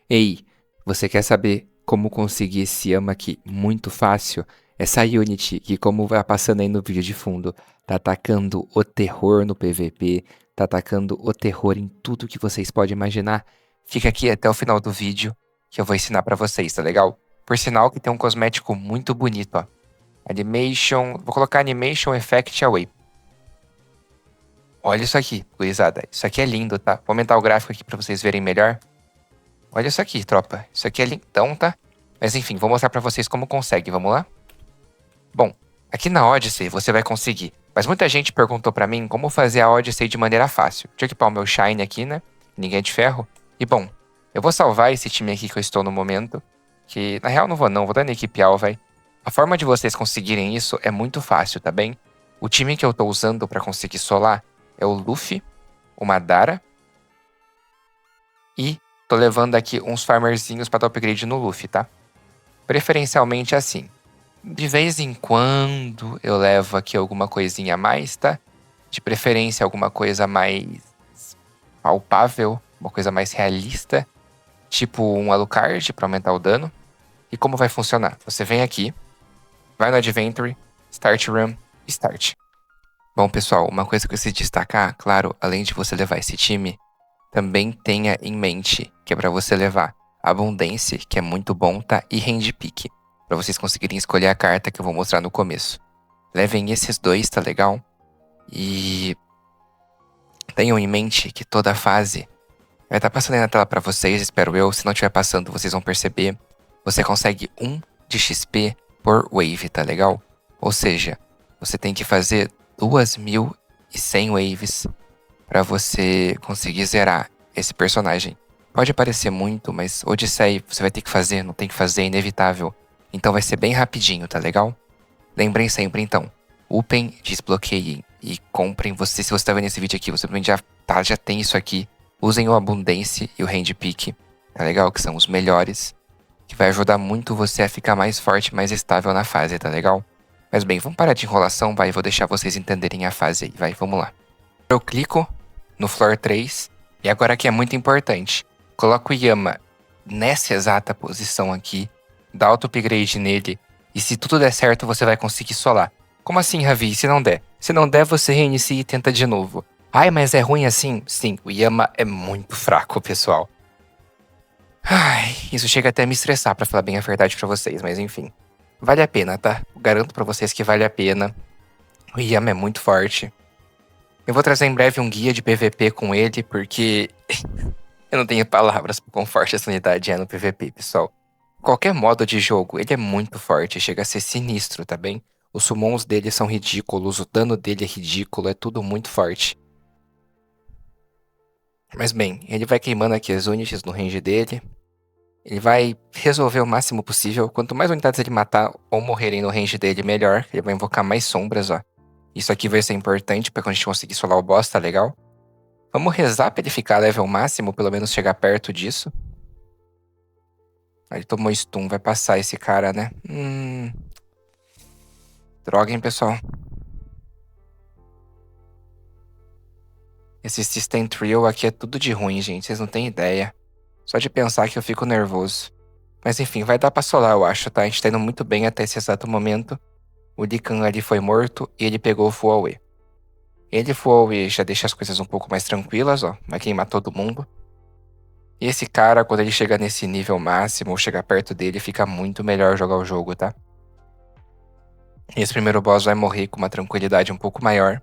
Ei, você quer saber como conseguir esse Yama aqui muito fácil? Essa Unity, que como vai passando aí no vídeo de fundo, tá atacando o terror no PVP, tá atacando o terror em tudo que vocês podem imaginar. Fica aqui até o final do vídeo que eu vou ensinar pra vocês, tá legal? Por sinal que tem um cosmético muito bonito, ó. Animation, vou colocar Animation Effect Away. Olha isso aqui, gurizada. Isso aqui é lindo, tá? Vou aumentar o gráfico aqui pra vocês verem melhor. Olha isso aqui, tropa. Isso aqui é lindão, tá? Mas enfim, vou mostrar pra vocês como consegue. Vamos lá? Bom, aqui na Odyssey você vai conseguir. Mas muita gente perguntou pra mim como fazer a Odyssey de maneira fácil. Deixa eu equipar o meu Shine aqui, né? Ninguém é de ferro. E bom, eu vou salvar esse time aqui que eu estou no momento. Que na real não vou dando equipe all, vai. A forma de vocês conseguirem isso é muito fácil, tá bem? O time que eu tô usando pra conseguir solar é o Luffy, o Madara e tô levando aqui uns farmerzinhos pra dar upgrade no Luffy, tá? Preferencialmente assim. De vez em quando eu levo aqui alguma coisinha a mais, tá? De preferência alguma coisa mais palpável, uma coisa mais realista. Tipo um Alucard pra aumentar o dano. E como vai funcionar? Você vem aqui, vai no Adventure, Start Run, Start. Bom, pessoal, uma coisa que eu preciso destacar, claro, além de você levar esse time, também tenha em mente que é pra você levar Abundância, que é muito bom, tá? E Hand Pick, pra vocês conseguirem escolher a carta que eu vou mostrar no começo. Levem esses dois, tá legal? E tenham em mente que toda fase vai estar passando aí na tela pra vocês, espero eu. Se não estiver passando, vocês vão perceber. Você consegue 1 de XP por wave, tá legal? Ou seja, você tem que fazer 2.100 waves pra você conseguir zerar esse personagem. Pode parecer muito, mas Odyssey você vai ter que fazer, não tem que fazer, é inevitável. Então vai ser bem rapidinho, tá legal? Lembrem sempre então, upem, desbloqueiem e comprem. Se você tá vendo esse vídeo aqui, você já tem isso aqui. Usem o Abundance e o Hand Pick, tá legal? Que são os melhores. Que vai ajudar muito você a ficar mais forte, mais estável na fase, tá legal? Mas bem, vamos parar de enrolação, vai. Vou deixar vocês entenderem a fase aí, vai. Vamos lá. Eu clico no Floor 3. E agora aqui é muito importante. Coloco o Yama nessa exata posição aqui. Dá auto-upgrade nele. E se tudo der certo, você vai conseguir solar. Como assim, Ravi? Se não der? Se não der, você reinicia e tenta de novo. Ai, mas é ruim assim? Sim, o Yama é muito fraco, pessoal. Ai, isso chega até a me estressar, pra falar bem a verdade pra vocês, mas enfim. Vale a pena, tá? Garanto pra vocês que vale a pena. O Yama é muito forte. Eu vou trazer em breve um guia de PVP com ele, porque eu não tenho palavras pro quão forte essa unidade é no PVP, pessoal. Qualquer modo de jogo, ele é muito forte, chega a ser sinistro, tá bem? Os summons dele são ridículos, o dano dele é ridículo, é tudo muito forte. Mas bem, ele vai queimando aqui as unidades no range dele. Ele vai resolver o máximo possível. Quanto mais unidades ele matar ou morrerem no range dele, melhor. Ele vai invocar mais sombras, ó. Isso aqui vai ser importante pra quando a gente conseguir solar o boss, tá legal? Vamos rezar pra ele ficar level máximo, pelo menos chegar perto disso. Ele tomou stun, vai passar esse cara, né? Droga, hein, pessoal. Esse System Trio aqui é tudo de ruim, gente. Vocês não têm ideia. Só de pensar que eu fico nervoso. Mas enfim, vai dar pra solar, eu acho, tá? A gente tá indo muito bem até esse exato momento. O Lican ali foi morto e ele pegou o Full Away. Ele Full Away já deixa as coisas um pouco mais tranquilas, ó. Vai queimar todo mundo. E esse cara, quando ele chega nesse nível máximo, ou chegar perto dele, fica muito melhor jogar o jogo, tá? E esse primeiro boss vai morrer com uma tranquilidade um pouco maior.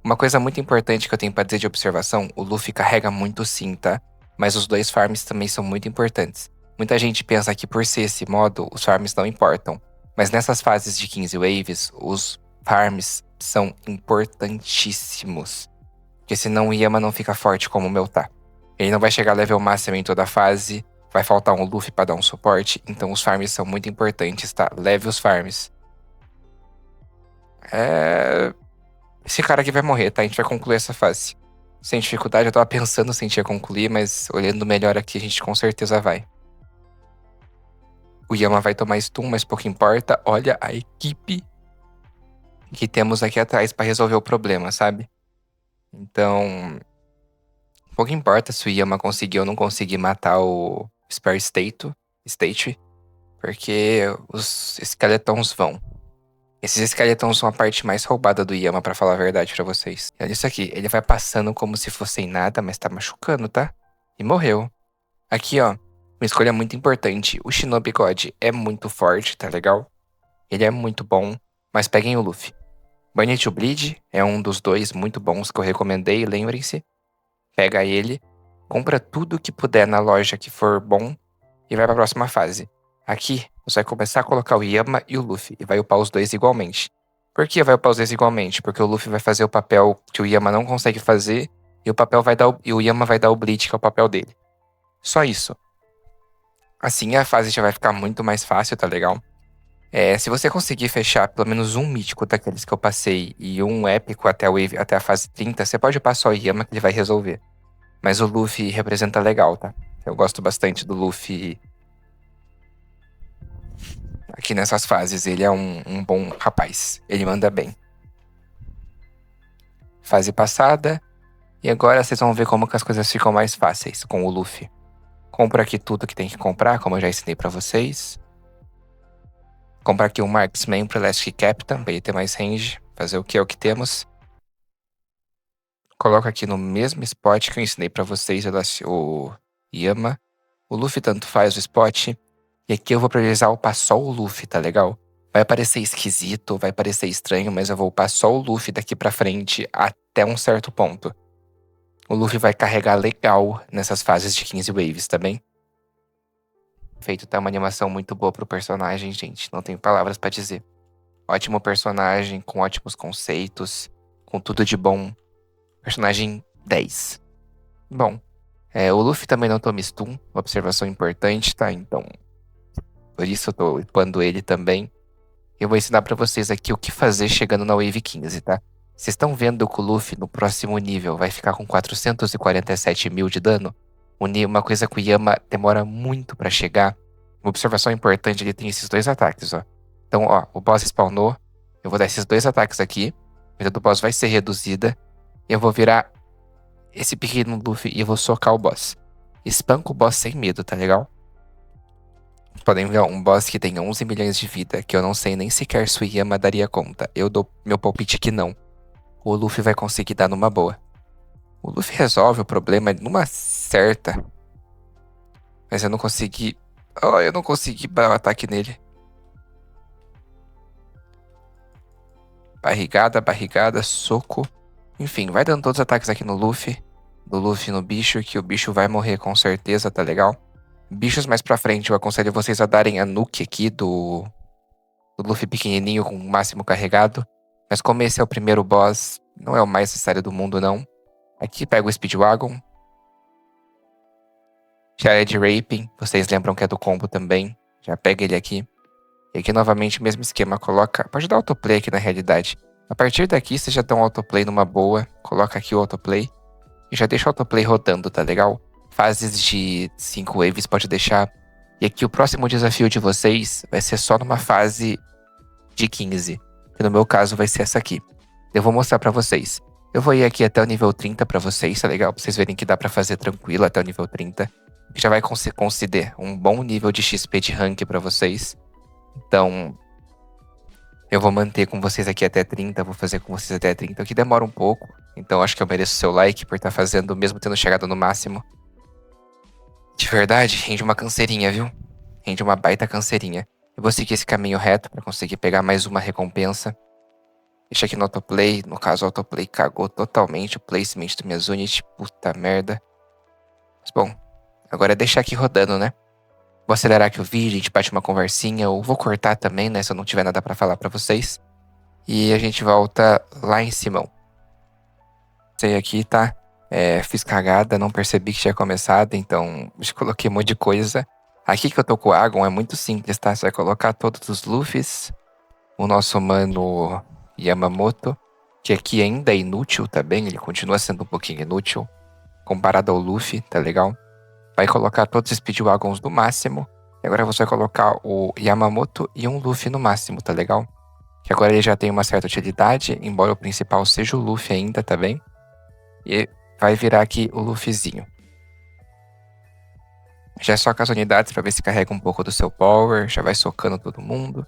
Uma coisa muito importante que eu tenho pra dizer de observação, o Luffy carrega muito sim, tá? Mas os dois farms também são muito importantes. Muita gente pensa que por ser esse modo, os farms não importam. Mas nessas fases de 15 waves, os farms são importantíssimos. Porque senão o Yama não fica forte como o meu tá. Ele não vai chegar a level máximo em toda a fase, vai faltar um Luffy pra dar um suporte, então os farms são muito importantes, tá? Leve os farms. Esse cara aqui vai morrer, tá? A gente vai concluir essa fase. Sem dificuldade, eu tava pensando se a gente ia concluir, mas olhando melhor aqui, a gente com certeza vai. O Yama vai tomar stun, mas pouco importa. Olha a equipe que temos aqui atrás pra resolver o problema, sabe? Então, pouco importa se o Yama conseguir ou não conseguir matar o Spare State, porque os esqueletons vão. Esses esqueletons são a parte mais roubada do Yama, pra falar a verdade pra vocês. Olha isso aqui, ele vai passando como se fosse nada, mas tá machucando, tá? E morreu. Aqui, ó, uma escolha muito importante. O Shinobi God é muito forte, tá legal? Ele é muito bom, mas peguem o Luffy. Bunny to Bleed é um dos dois muito bons que eu recomendei, lembrem-se. Pega ele, compra tudo que puder na loja que for bom e vai pra próxima fase. Aqui, você vai começar a colocar o Yama e o Luffy e vai upar os dois igualmente. Por que vai upar os dois igualmente? Porque o Luffy vai fazer o papel que o Yama não consegue fazer e o Yama vai dar o Bleed, que é o papel dele. Só isso. Assim a fase já vai ficar muito mais fácil, tá legal? Se você conseguir fechar pelo menos um mítico daqueles que eu passei e um épico até a fase 30, você pode upar só o Yama que ele vai resolver. Mas o Luffy representa legal, tá? Eu gosto bastante do Luffy aqui nessas fases. Ele é um bom rapaz. Ele manda bem. Fase passada. E agora vocês vão ver como que as coisas ficam mais fáceis com o Luffy. Compra aqui tudo que tem que comprar, como eu já ensinei pra vocês. Comprar aqui um Marksman pro Elastic Captain, pra ele ter mais range. Fazer o que é o que temos. Coloco aqui no mesmo spot que eu ensinei pra vocês o Yama. O Luffy tanto faz o spot. E aqui eu vou priorizar upar só o Luffy, tá legal? Vai parecer esquisito, vai parecer estranho, mas eu vou upar só o Luffy daqui pra frente até um certo ponto. O Luffy vai carregar legal nessas fases de 15 waves, tá bem? Feito, tá uma animação muito boa pro personagem, gente. Não tenho palavras pra dizer. Ótimo personagem, com ótimos conceitos, com tudo de bom. Personagem 10. Bom, o Luffy também não toma stun, observação importante, tá? Então, por isso eu tô upando ele também. Eu vou ensinar pra vocês aqui o que fazer chegando na Wave 15, tá? Vocês estão vendo que o Luffy no próximo nível vai ficar com 447 mil de dano? Uma coisa que o Yama demora muito pra chegar. Uma observação importante, ele tem esses dois ataques, ó. Então, ó, o boss spawnou. Eu vou dar esses dois ataques aqui. A vida do boss vai ser reduzida. E eu vou virar esse pequeno Luffy e eu vou socar o boss. Espanca o boss sem medo, tá legal? Podem ver, ó, um boss que tem 11 milhões de vida, que eu não sei nem sequer se o Yama daria conta. Eu dou meu palpite que não. O Luffy vai conseguir dar numa boa. O Luffy resolve o problema numa certa. Mas eu não consegui... Oh, eu não consegui dar um ataque nele. Barrigada, soco. Enfim, vai dando todos os ataques aqui no Luffy. Do Luffy no bicho, que o bicho vai morrer com certeza, tá legal? Bichos mais pra frente, eu aconselho vocês a darem a nuke aqui do Luffy pequenininho com o máximo carregado. Mas como esse é o primeiro boss, não é o mais necessário do mundo, não. Aqui pega o Speedwagon. Já é de Raping, vocês lembram que é do combo também. Já pega ele aqui. E aqui novamente o mesmo esquema, coloca... Pode dar autoplay aqui na realidade. A partir daqui você já dá um autoplay numa boa. Coloca aqui o autoplay. E já deixa o autoplay rodando, tá legal? Fases de 5 waves pode deixar. E aqui o próximo desafio de vocês vai ser só numa fase de 15. Que no meu caso vai ser essa aqui. Eu vou mostrar pra vocês. Eu vou ir aqui até o nível 30 pra vocês, tá legal? Pra vocês verem que dá pra fazer tranquilo até o nível 30. Que já vai considerar um bom nível de XP de rank pra vocês. Então, eu vou manter com vocês aqui até 30, vou fazer com vocês até 30, o que demora um pouco. Então, acho que eu mereço o seu like por estar fazendo, mesmo tendo chegado no máximo. De verdade, rende uma canseirinha, viu? Rende uma baita canseirinha. Eu vou seguir esse caminho reto pra conseguir pegar mais uma recompensa. Deixa aqui no autoplay. No caso, o autoplay cagou totalmente o placement das minhas units. Puta merda. Mas bom, agora é deixar aqui rodando, né? Vou acelerar aqui o vídeo, a gente bate uma conversinha. Ou vou cortar também, né? Se eu não tiver nada pra falar pra vocês. E a gente volta lá em Simão. Sei aqui, tá? Fiz cagada, não percebi que tinha começado. Então, coloquei um monte de coisa. Aqui que eu tô com o Agon é muito simples, tá? Você vai colocar todos os Luffys. O nosso mano Yamamoto. Que aqui ainda é inútil, tá bem? Ele continua sendo um pouquinho inútil. Comparado ao Luffy, tá legal? Vai colocar todos os Speedwagons no máximo. E agora você vai colocar o Yamamoto e um Luffy no máximo, tá legal? Que agora ele já tem uma certa utilidade, embora o principal seja o Luffy ainda, tá bem? E vai virar aqui o Luffyzinho. Já soca as unidades pra ver se carrega um pouco do seu power. Já vai socando todo mundo.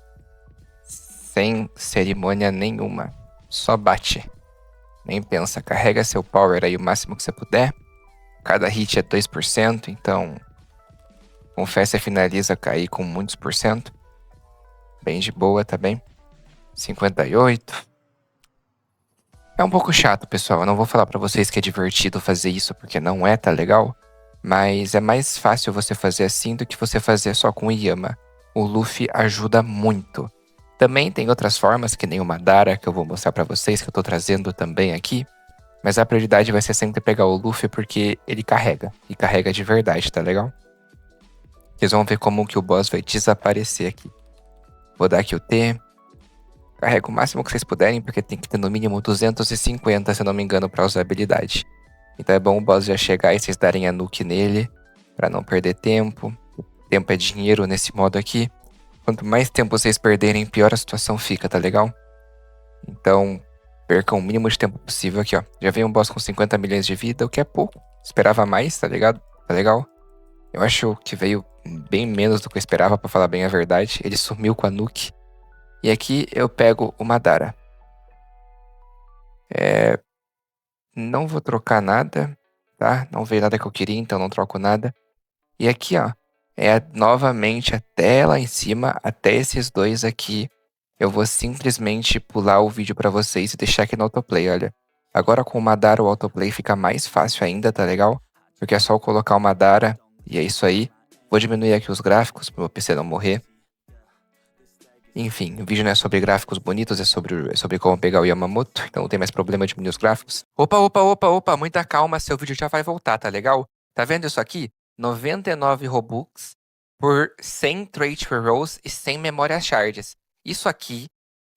Sem cerimônia nenhuma. Só bate. Nem pensa. Carrega seu power aí o máximo que você puder. Cada hit é 2%, então... Confessa e finaliza cair com muitos por cento. Bem de boa também. 58. É um pouco chato, pessoal. Eu não vou falar pra vocês que é divertido fazer isso, porque não é, tá legal? Mas é mais fácil você fazer assim do que você fazer só com o Yama. O Luffy ajuda muito. Também tem outras formas, que nem o Madara, que eu vou mostrar pra vocês, que eu tô trazendo também aqui. Mas a prioridade vai ser sempre pegar o Luffy, porque ele carrega. E carrega de verdade, tá legal? Vocês vão ver como que o boss vai desaparecer aqui. Vou dar aqui o T. Carrega o máximo que vocês puderem, porque tem que ter no mínimo 250, se eu não me engano, pra usar a habilidade. Então é bom o boss já chegar e vocês darem a nuke nele, pra não perder tempo. Tempo é dinheiro nesse modo aqui. Quanto mais tempo vocês perderem, pior a situação fica, tá legal? Então, percam o mínimo de tempo possível aqui, ó. Já veio um boss com 50 milhões de vida, o que é pouco. Esperava mais, tá ligado? Tá legal? Eu acho que veio bem menos do que eu esperava, pra falar bem a verdade. Ele sumiu com a nuke. E aqui eu pego o Madara. Não vou trocar nada, tá? Não veio nada que eu queria, então não troco nada. E aqui, ó, novamente até lá em cima, até esses dois aqui. Eu vou simplesmente pular o vídeo pra vocês e deixar aqui no autoplay, olha. Agora com o Madara o autoplay fica mais fácil ainda, tá legal? Porque é só eu colocar o Madara e é isso aí. Vou diminuir aqui os gráficos pro meu PC não morrer. Enfim, o vídeo não é sobre gráficos bonitos, é sobre como pegar o Yamamoto, então não tem mais problema de diminuir os gráficos. Opa, muita calma, seu vídeo já vai voltar, tá legal? Tá vendo isso aqui? 99 Robux por 100 Trait Rerolls e 100 Memória Shards. Isso aqui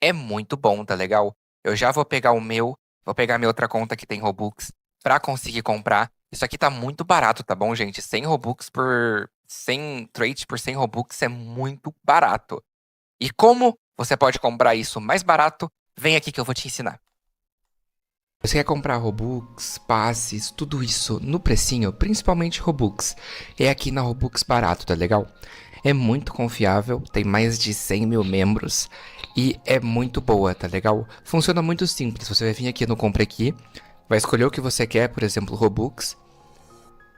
é muito bom, tá legal? Eu já vou pegar vou pegar minha outra conta que tem Robux pra conseguir comprar. Isso aqui tá muito barato, tá bom, gente? 100 Robux por 100 Trait por 100 Robux é muito barato. E como você pode comprar isso mais barato, vem aqui que eu vou te ensinar. Você quer comprar Robux, passes, tudo isso no precinho, principalmente Robux. É aqui na Robux Barato, tá legal? É muito confiável, tem mais de 100 mil membros e é muito boa, tá legal? Funciona muito simples, você vai vir aqui no Compre Aqui, vai escolher o que você quer, por exemplo, Robux,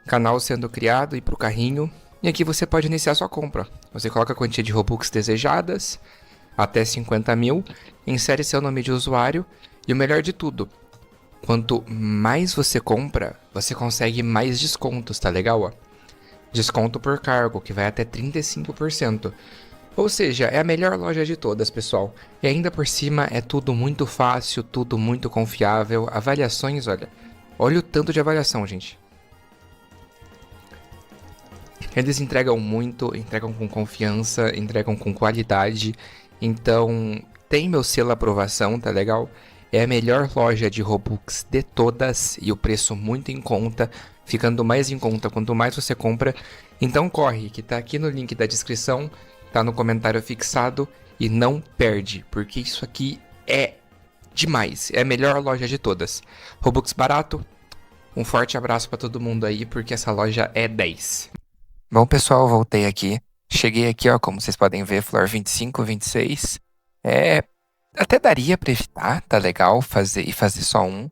canal sendo criado e pro carrinho. E aqui você pode iniciar sua compra. Você coloca a quantia de Robux desejadas, até 50 mil, insere seu nome de usuário e o melhor de tudo, quanto mais você compra, você consegue mais descontos, tá legal? Ó? Desconto por cargo, que vai até 35%. Ou seja, é a melhor loja de todas, pessoal. E ainda por cima é tudo muito fácil, tudo muito confiável. Avaliações, olha o tanto de avaliação, gente. Eles entregam muito, entregam com confiança, entregam com qualidade. Então, tem meu selo aprovação, tá legal? É a melhor loja de Robux de todas e o preço muito em conta, ficando mais em conta quanto mais você compra. Então corre, que tá aqui no link da descrição, tá no comentário fixado e não perde, porque isso aqui é demais, é a melhor loja de todas. Robux barato, um forte abraço pra todo mundo aí, porque essa loja é 10. Bom, pessoal, voltei aqui. Cheguei aqui, ó, como vocês podem ver, Floor 25, 26. Até daria pra evitar, tá legal, fazer só um.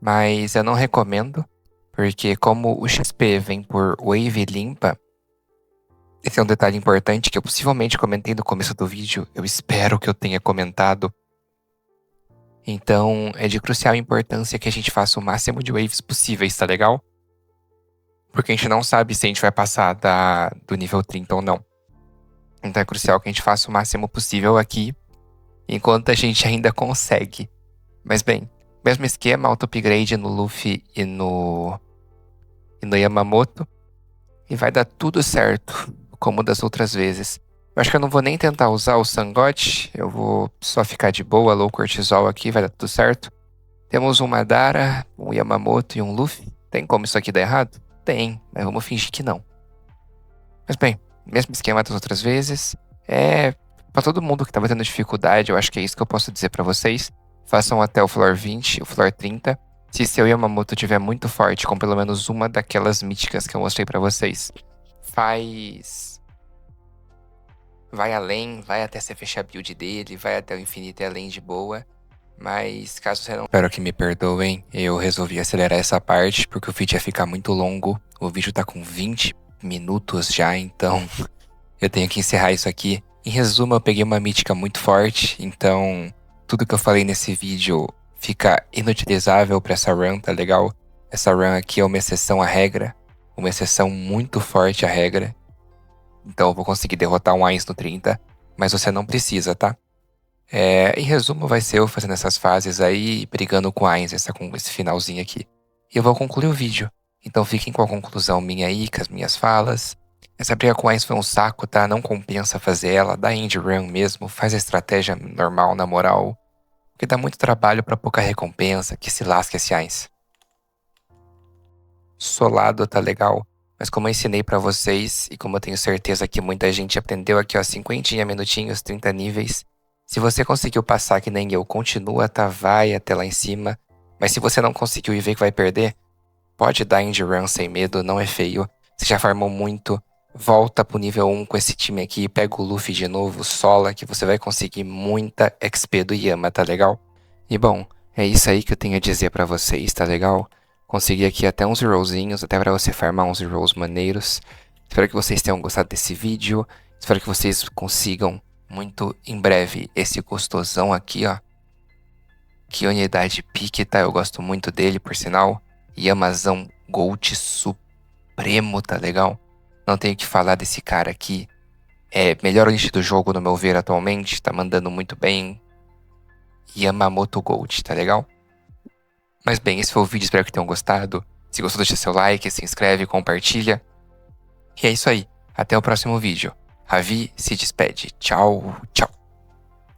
Mas eu não recomendo, porque como o XP vem por wave limpa, esse é um detalhe importante que eu possivelmente comentei no começo do vídeo. Eu espero que eu tenha comentado. Então, é de crucial importância que a gente faça o máximo de waves possíveis, tá legal? Porque a gente não sabe se a gente vai passar do nível 30 ou não. Então é crucial que a gente faça o máximo possível aqui, enquanto a gente ainda consegue. Mas bem, mesmo esquema, auto-upgrade no Luffy e no Yamamoto. E vai dar tudo certo, como das outras vezes. Eu acho que eu não vou nem tentar usar o Sangote, eu vou só ficar de boa, low cortisol aqui, vai dar tudo certo. Temos um Madara, um Yamamoto e um Luffy. Tem como isso aqui dar errado? Tem, mas vamos fingir que não. Mas bem, mesmo esquema das outras vezes. Pra todo mundo que tava tendo dificuldade, eu acho que é isso que eu posso dizer pra vocês. Façam até o Floor 20, o Floor 30. Se seu Yamamoto tiver muito forte, com pelo menos uma daquelas míticas que eu mostrei pra vocês, vai além, vai até você fechar a build dele, vai até o infinito e além de boa. Mas caso você não... Espero que me perdoem, eu resolvi acelerar essa parte porque o vídeo ia ficar muito longo. O vídeo tá com 20 minutos já, então eu tenho que encerrar isso aqui. Em resumo, eu peguei uma mítica muito forte, então tudo que eu falei nesse vídeo fica inutilizável pra essa run, tá legal? Essa run aqui é uma exceção à regra, uma exceção muito forte à regra. Então eu vou conseguir derrotar um Ainz no 30, mas você não precisa, tá? Em resumo, vai ser eu fazendo essas fases aí, brigando com a Ainz, com esse finalzinho aqui. E eu vou concluir o vídeo. Então fiquem com a conclusão minha aí, com as minhas falas. Essa briga com a Ainz foi um saco, tá? Não compensa fazer ela, dá end run mesmo, faz a estratégia normal, na moral. Porque dá muito trabalho pra pouca recompensa, que se lasque esse Ainz. Solado tá legal, mas como eu ensinei pra vocês, e como eu tenho certeza que muita gente aprendeu aqui, ó, 50 minutinhos, 30 níveis. Se você conseguiu passar que nem eu, continua, tá? Vai até lá em cima. Mas se você não conseguiu e vê que vai perder, pode dar end run sem medo, não é feio. Você já farmou muito, volta pro nível 1 com esse time aqui, pega o Luffy de novo, sola, que você vai conseguir muita XP do Yama, tá legal? E bom, é isso aí que eu tenho a dizer pra vocês, tá legal? Consegui aqui até uns rollzinhos, até pra você farmar uns rolls maneiros. Espero que vocês tenham gostado desse vídeo. Espero que vocês consigam muito em breve esse gostosão aqui, ó. Que unidade pique, tá? Eu gosto muito dele, por sinal. Yamazão Gold Supremo, tá legal? Não tenho o que falar desse cara aqui. É melhor unidade do jogo, no meu ver, atualmente. Tá mandando muito bem. Yamamoto Gold, tá legal? Mas bem, esse foi o vídeo, espero que tenham gostado. Se gostou, deixa seu like, se inscreve, compartilha. E é isso aí. Até o próximo vídeo. Ravi se despede. Tchau, tchau.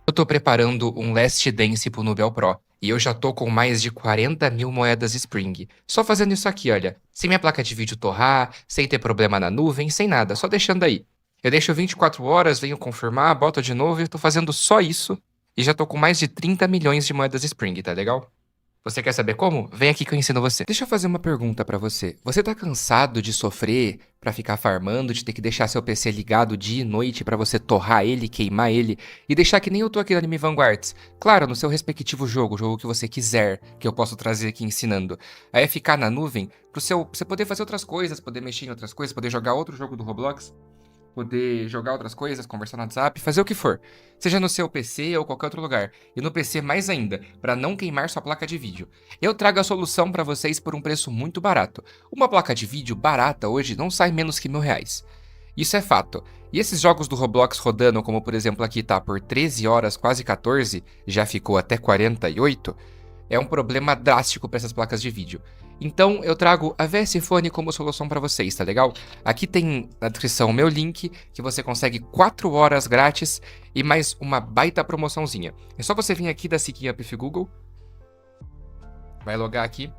Eu tô preparando um Last Dance pro Nubel Pro. E eu já tô com mais de 40 mil moedas Spring. Só fazendo isso aqui, olha. Sem minha placa de vídeo torrar, sem ter problema na nuvem, sem nada. Só deixando aí. Eu deixo 24 horas, venho confirmar, boto de novo e tô fazendo só isso. E já tô com mais de 30 milhões de moedas Spring, tá legal? Você quer saber como? Vem aqui que eu ensino você. Deixa eu fazer uma pergunta pra você. Você tá cansado de sofrer pra ficar farmando, de ter que deixar seu PC ligado dia e noite pra você torrar ele, queimar ele e deixar que nem eu tô aqui no Anime Vanguards? Claro, no seu respectivo jogo, o jogo que você quiser, que eu posso trazer aqui ensinando. Aí é ficar na nuvem pra você poder fazer outras coisas, poder mexer em outras coisas, poder jogar outro jogo do Roblox, poder jogar outras coisas, conversar no WhatsApp, fazer o que for. Seja no seu PC ou qualquer outro lugar. E no PC mais ainda, para não queimar sua placa de vídeo. Eu trago a solução para vocês por um preço muito barato. Uma placa de vídeo barata hoje não sai menos que R$1.000. Isso é fato. E esses jogos do Roblox rodando, como por exemplo aqui tá por 13 horas, quase 14, já ficou até 48, é um problema drástico para essas placas de vídeo. Então eu trago a VS Fone como solução para vocês, tá legal? Aqui tem na descrição o meu link, que você consegue 4 horas grátis e mais uma baita promoçãozinha. É só você vir aqui da Seeking Up Google, vai logar aqui,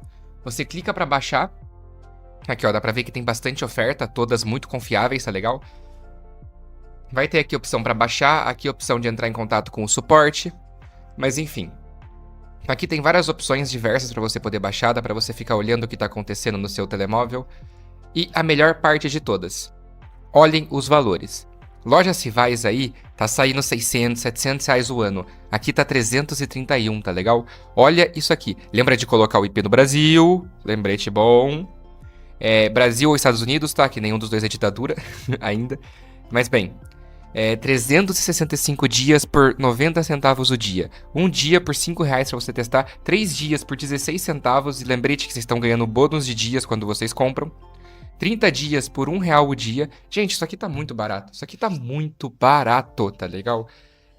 você clica para baixar, aqui ó, dá pra ver que tem bastante oferta, todas muito confiáveis, tá legal? Vai ter aqui a opção para baixar, aqui a opção de entrar em contato com o suporte, mas enfim. Aqui tem várias opções diversas para você poder baixar, dá para você ficar olhando o que está acontecendo no seu telemóvel. E a melhor parte de todas, olhem os valores. Lojas rivais aí, tá saindo 600, 700 reais o ano. Aqui tá 331, tá legal? Olha isso aqui. Lembra de colocar o IP no Brasil, lembrete bom. Brasil ou Estados Unidos, tá? Que nenhum dos dois é ditadura ainda. Mas bem... 365 dias por 90 centavos o dia. Um dia por R$5 pra você testar. 3 dias por 16 centavos. E lembrete que vocês estão ganhando bônus de dias quando vocês compram. 30 dias por R$1 o dia. Gente, isso aqui tá muito barato. Isso aqui tá muito barato, tá legal?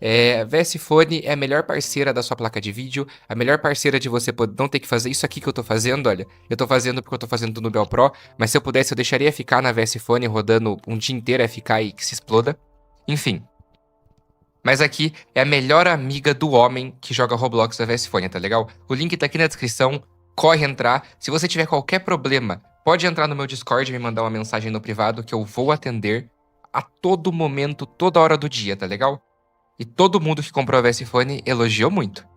A VS Fone é a melhor parceira da sua placa de vídeo. A melhor parceira de você não ter que fazer isso aqui que eu tô fazendo, olha. Eu tô fazendo porque eu tô fazendo do Nubel Pro. Mas se eu pudesse, eu deixaria ficar na VS Fone rodando um dia inteiro FK e que se exploda. Enfim. Mas aqui é a melhor amiga do homem que joga Roblox da VS Fone, tá legal? O link tá aqui na descrição, corre entrar. Se você tiver qualquer problema, pode entrar no meu Discord e me mandar uma mensagem no privado que eu vou atender a todo momento, toda hora do dia, tá legal? E todo mundo que comprou a VS Fone elogiou muito.